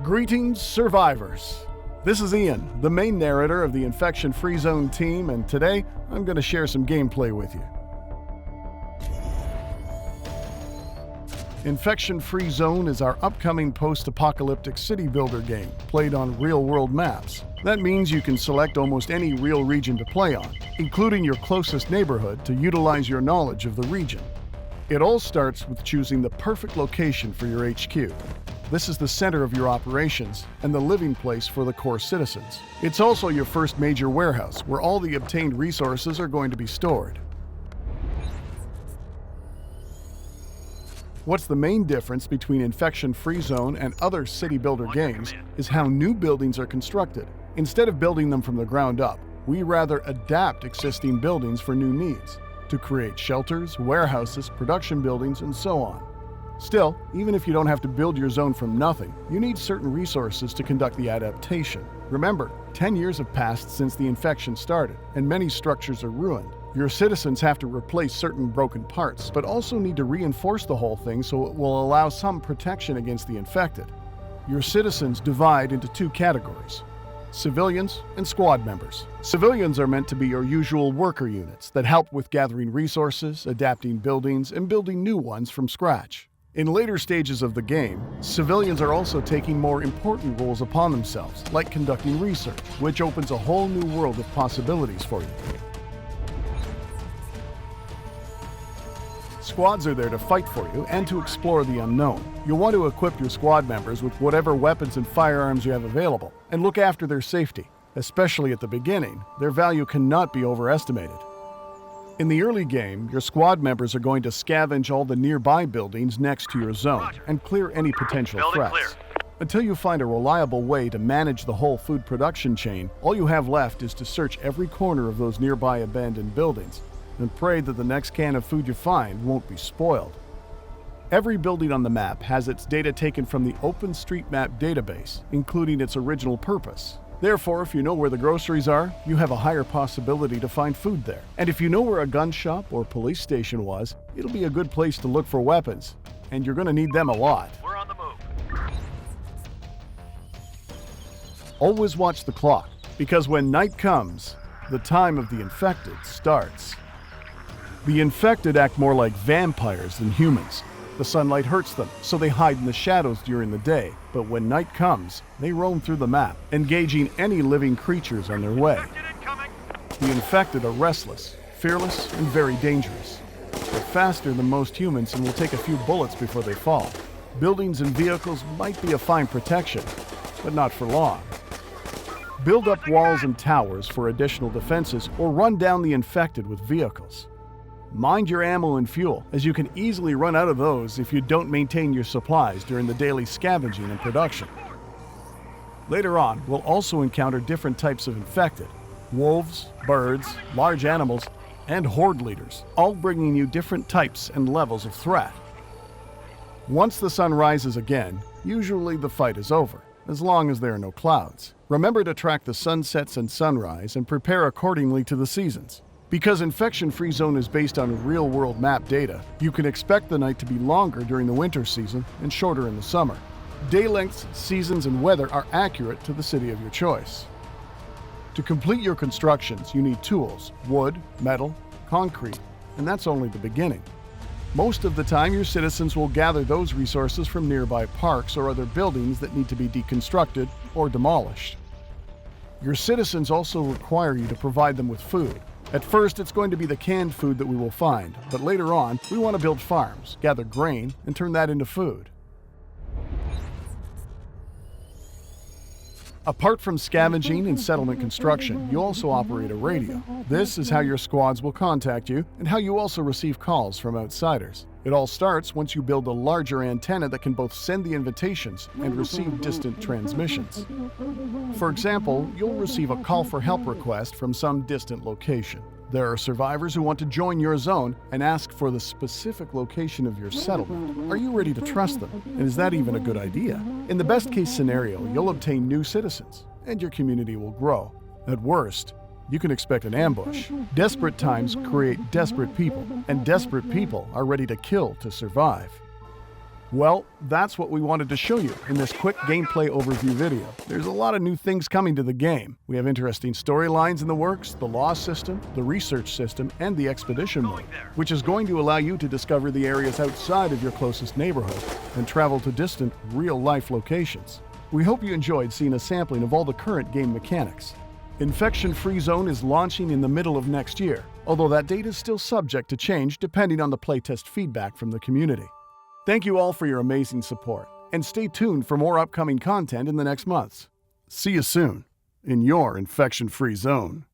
Greetings, survivors. This is Ian, the main narrator of the Infection-Free Zone team, and today I'm going to share some gameplay with you. Infection-Free Zone is our upcoming post-apocalyptic city builder game, played on real-world maps. That means you can select almost any real region to play on, including your closest neighborhood, to utilize your knowledge of the region. It all starts with choosing the perfect location for your HQ. This is the center of your operations and the living place for the core citizens. It's also your first major warehouse, where all the obtained resources are going to be stored. What's the main difference between Infection-Free Zone and other city builder games is how new buildings are constructed. Instead of building them from the ground up, we rather adapt existing buildings for new needs, to create shelters, warehouses, production buildings, and so on. Still, even if you don't have to build your zone from nothing, you need certain resources to conduct the adaptation. Remember, 10 years have passed since the infection started, and many structures are ruined. Your citizens have to replace certain broken parts, but also need to reinforce the whole thing so it will allow some protection against the infected. Your citizens divide into two categories: civilians and squad members. Civilians are meant to be your usual worker units that help with gathering resources, adapting buildings, and building new ones from scratch. In later stages of the game, civilians are also taking more important roles upon themselves, like conducting research, which opens a whole new world of possibilities for you. Squads are there to fight for you and to explore the unknown. You'll want to equip your squad members with whatever weapons and firearms you have available, and look after their safety. Especially at the beginning, their value cannot be overestimated. In the early game, your squad members are going to scavenge all the nearby buildings next to your zone and clear any potential threats. Until you find a reliable way to manage the whole food production chain, all you have left is to search every corner of those nearby abandoned buildings and pray that the next can of food you find won't be spoiled. Every building on the map has its data taken from the OpenStreetMap database, including its original purpose. Therefore, if you know where the groceries are, you have a higher possibility to find food there. And if you know where a gun shop or police station was, it'll be a good place to look for weapons, and you're going to need them a lot. We're on the move. Always watch the clock, because when night comes, the time of the infected starts. The infected act more like vampires than humans. The sunlight hurts them, so they hide in the shadows during the day. But when night comes, they roam through the map, engaging any living creatures on their way. The infected are restless, fearless, and very dangerous. They're faster than most humans and will take a few bullets before they fall. Buildings and vehicles might be a fine protection, but not for long. Build up walls and towers for additional defenses, or run down the infected with vehicles. Mind your ammo and fuel, as you can easily run out of those if you don't maintain your supplies during the daily scavenging and production. Later on, we'll also encounter different types of infected: wolves, birds, large animals, and horde leaders, all bringing you different types and levels of threat. Once the sun rises again, usually the fight is over, as long as there are no clouds. Remember to track the sunsets and sunrise and prepare accordingly to the seasons. Because Infection-Free Zone is based on real-world map data, you can expect the night to be longer during the winter season and shorter in the summer. Day lengths, seasons, and weather are accurate to the city of your choice. To complete your constructions, you need tools: wood, metal, concrete, and that's only the beginning. Most of the time, your citizens will gather those resources from nearby parks or other buildings that need to be deconstructed or demolished. Your citizens also require you to provide them with food. At first, it's going to be the canned food that we will find, but later on, we want to build farms, gather grain, and turn that into food. Apart from scavenging and settlement construction, you also operate a radio. This is how your squads will contact you, and how you also receive calls from outsiders. It all starts once you build a larger antenna that can both send the invitations and receive distant transmissions. For example, you'll receive a call for help request from some distant location. There are survivors who want to join your zone and ask for the specific location of your settlement. Are you ready to trust them? And is that even a good idea? In the best case scenario, you'll obtain new citizens, and your community will grow. At worst, you can expect an ambush. Desperate times create desperate people, and desperate people are ready to kill to survive. Well, that's what we wanted to show you in this quick gameplay overview video. There's a lot of new things coming to the game. We have interesting storylines in the works, the law system, the research system, and the expedition mode, which is going to allow you to discover the areas outside of your closest neighborhood and travel to distant, real-life locations. We hope you enjoyed seeing a sampling of all the current game mechanics. Infection-Free Zone is launching in the middle of next year, although that date is still subject to change depending on the playtest feedback from the community. Thank you all for your amazing support, and stay tuned for more upcoming content in the next months. See you soon in your Infection-Free Zone.